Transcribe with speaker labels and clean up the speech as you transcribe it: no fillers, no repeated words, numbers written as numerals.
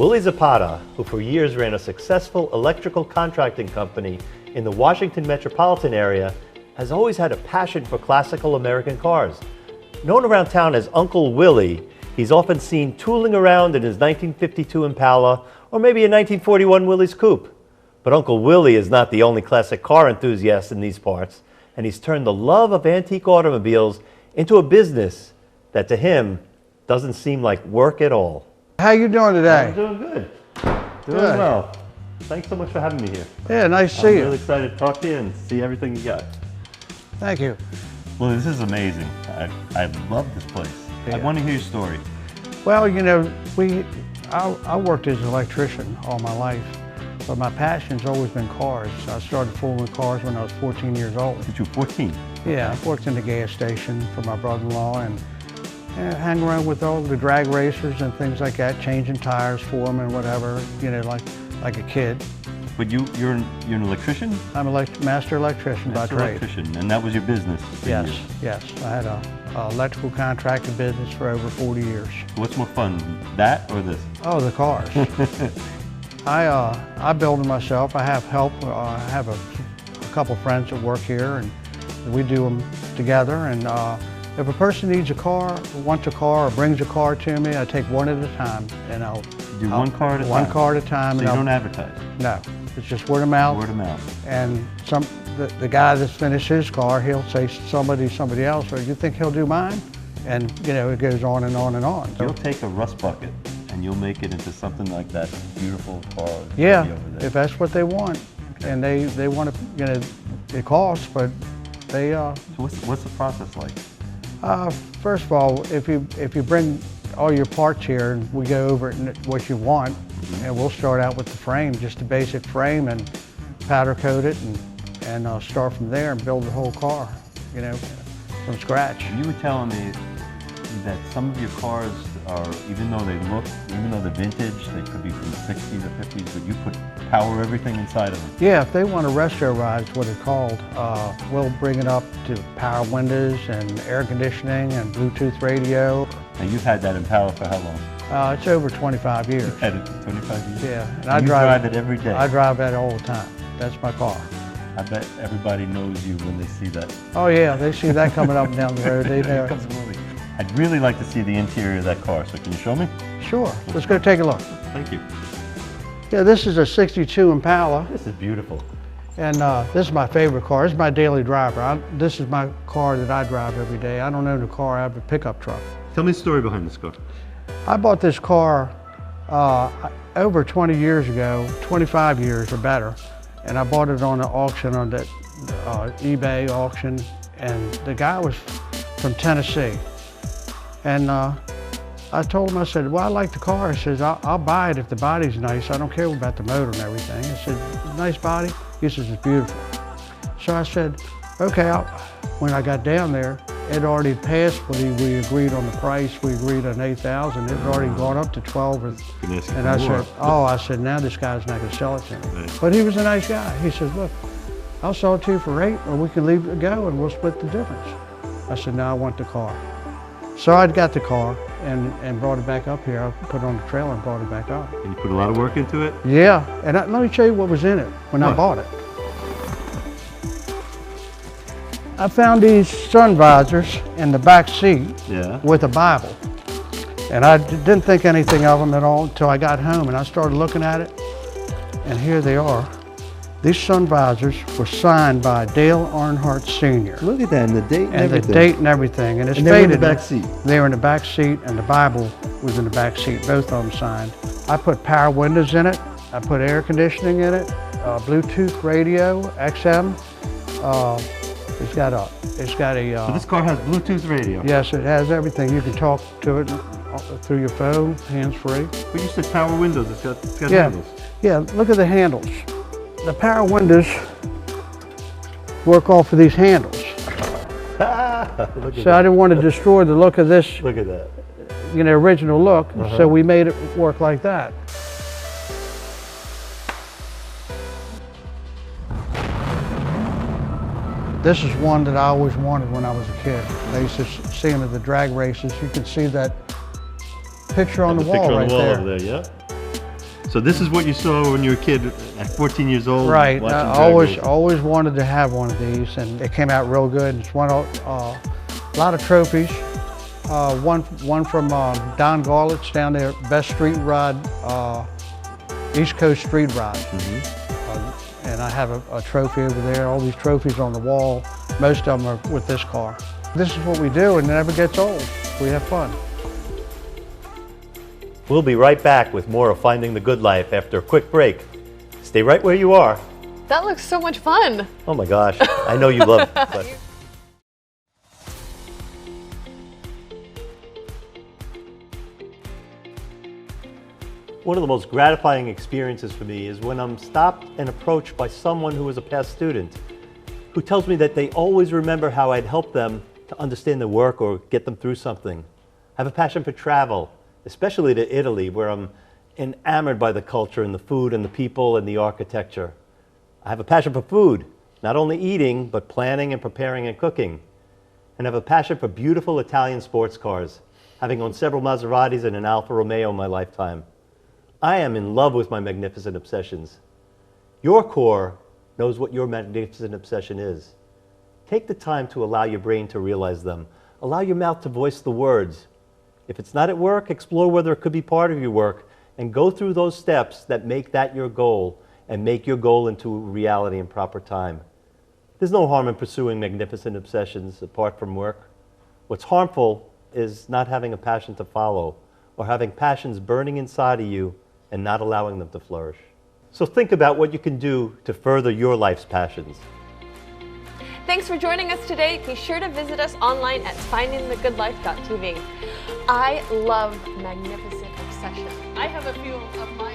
Speaker 1: Willie Zapata, who for years ran a successful electrical contracting company in the Washington metropolitan area, has always had a passion for classical American cars. Known around town as Uncle Willie, he's often seen tooling around in his 1952 Impala or maybe a 1941 Willie's Coupe. But Uncle Willie is not the only classic car enthusiast in these parts, and he's turned the love of antique automobiles into a business that to him doesn't seem like work at all.
Speaker 2: How you doing today?
Speaker 1: I'm doing good. Doing well. Thanks so much for having me here.
Speaker 2: Yeah, nice to see you.
Speaker 1: I'm really excited to talk to you and see everything you got.
Speaker 2: Thank you.
Speaker 1: Well, this is amazing. I love this place.
Speaker 2: Yeah.
Speaker 1: I want to hear your story.
Speaker 2: Well, you know, I worked as an electrician all my life, but my passion's always been cars. I started fooling with cars when I was 14 years old.
Speaker 1: Since you were 14?
Speaker 2: Yeah, I worked in the gas station for my brother-in-law and hang around with all the drag racers and things like that, changing tires for them and whatever, you know, like a kid.
Speaker 1: But you're an electrician?
Speaker 2: I'm a master electrician by trade.
Speaker 1: Electrician, and that was your business?
Speaker 2: Yes, yes. I had a electrical contracting business for over 40 years.
Speaker 1: What's more fun, that or this?
Speaker 2: Oh, the cars. I build them myself. I have help. I have a couple friends that work here, and we do them together. And if a person needs a car, wants a car, or brings a car to me, I take one at a time, and I'll
Speaker 1: do one car at a time.
Speaker 2: One car at a time.
Speaker 1: So you don't advertise?
Speaker 2: No, it's just word of mouth.
Speaker 1: Word of mouth.
Speaker 2: And the guy that's finished his car, he'll say somebody else, or you think he'll do mine? And you know, it goes on and on and on.
Speaker 1: You'll take a rust bucket and you'll make it into something like that beautiful car.
Speaker 2: Yeah,
Speaker 1: over there.
Speaker 2: if that's what they want. Okay. And they want to, you know, it costs, but they.
Speaker 1: So what's the process like?
Speaker 2: First of all, if you bring all your parts here and we go over what you want, and we'll start out with the frame, just a basic frame, and powder coat it, and start from there and build the whole car, you know, from scratch.
Speaker 1: You were telling me that some of your cars are, even though they're vintage, they could be from the 60s or 50s, but you put power everything inside of them.
Speaker 2: Yeah, if they want a retro ride, is what it's called, we'll bring it up to power windows and air conditioning and Bluetooth radio.
Speaker 1: And you've had that Impala for how long?
Speaker 2: It's over 25 years.
Speaker 1: You've had it for 25 years?
Speaker 2: Yeah.
Speaker 1: And I drive it every day?
Speaker 2: I drive that all the time. That's my car.
Speaker 1: I bet everybody knows you when they see that.
Speaker 2: Oh yeah, they see that coming up and down the road. They know.
Speaker 1: I'd really like to see the interior of that car, so can you show me?
Speaker 2: Sure, let's go take a look.
Speaker 1: Thank you.
Speaker 2: Yeah, this is a 62 Impala.
Speaker 1: This is beautiful.
Speaker 2: And this is my favorite car. This is my daily driver. This is my car that I drive every day. I don't own a car, I have a pickup truck.
Speaker 1: Tell me the story behind this car.
Speaker 2: I bought this car over 20 years ago, 25 years or better. And I bought it on an auction, on that eBay auction. And the guy was from Tennessee. And I told him, I said, well, I like the car. He says, I'll buy it if the body's nice. I don't care about the motor and everything. I said, nice body? He says, it's beautiful. So I said, okay. When I got down there, it already passed, but we agreed on the price. We agreed on $8,000. It had already gone up to 12. And I said, now this guy's not going to sell it to me. Right. But he was a nice guy. He says, look, I'll sell it to you for 8, or we can leave it go and we'll split the difference. I said, no, I want the car. So I got the car and brought it back up here. I put it on the trailer and brought it back up.
Speaker 1: And you put a lot of work into it?
Speaker 2: Yeah, and let me show you what was in it when I bought it. I found these sun visors in the back seat with a Bible. And I didn't think anything of them at all until I got home and I started looking at it. And here they are. These sun visors were signed by Dale Earnhardt Sr.
Speaker 1: Look at that, and the date and everything.
Speaker 2: The date and everything. And it's
Speaker 1: they were in the back seat.
Speaker 2: They were in the back seat, and the Bible was in the back seat, both of them signed. I put power windows in it. I put air conditioning in it, Bluetooth radio, XM. It's got a.
Speaker 1: So this car has Bluetooth radio?
Speaker 2: Yes, it has everything. You can talk to it through your phone, hands-free.
Speaker 1: But you said power windows. It's got handles.
Speaker 2: Yeah, look at the handles. The power windows work off of these handles. So I didn't want to destroy the look of this.
Speaker 1: Look at that.
Speaker 2: You know, original look. So we made it work like that. This is one that I always wanted when I was a kid. I used to see them at the drag races. You can see that picture on the wall right there.
Speaker 1: Over there, yeah. So this is what you saw when you were a kid at 14 years old?
Speaker 2: Right.
Speaker 1: watching
Speaker 2: I
Speaker 1: drag racing.
Speaker 2: always wanted to have one of these, and it came out real good. It's won a lot of trophies. One from Don Garlett's down there, best street rod, East Coast street rod. And I have a trophy over there. All these trophies on the wall. Most of them are with this car. This is what we do, and it never gets old. We have fun.
Speaker 1: We'll be right back with more of Finding the Good Life after a quick break. Stay right where you are.
Speaker 3: That looks so much fun.
Speaker 1: Oh my gosh, I know you love it. But one of the most gratifying experiences for me is when I'm stopped and approached by someone who is a past student who tells me that they always remember how I'd helped them to understand their work or get them through something. I have a passion for travel, especially to Italy, where I'm enamored by the culture and the food and the people and the architecture. I have a passion for food, not only eating, but planning and preparing and cooking. And I have a passion for beautiful Italian sports cars, having owned several Maseratis and an Alfa Romeo in my lifetime. I am in love with my magnificent obsessions. Your core knows what your magnificent obsession is. Take the time to allow your brain to realize them. Allow your mouth to voice the words. If it's not at work, explore whether it could be part of your work and go through those steps that make that your goal and make your goal into reality in proper time. There's no harm in pursuing magnificent obsessions apart from work. What's harmful is not having a passion to follow or having passions burning inside of you and not allowing them to flourish. So think about what you can do to further your life's passions.
Speaker 3: Thanks for joining us today. Be sure to visit us online at findingthegoodlife.tv. I love magnificent obsession. I have a few of mine.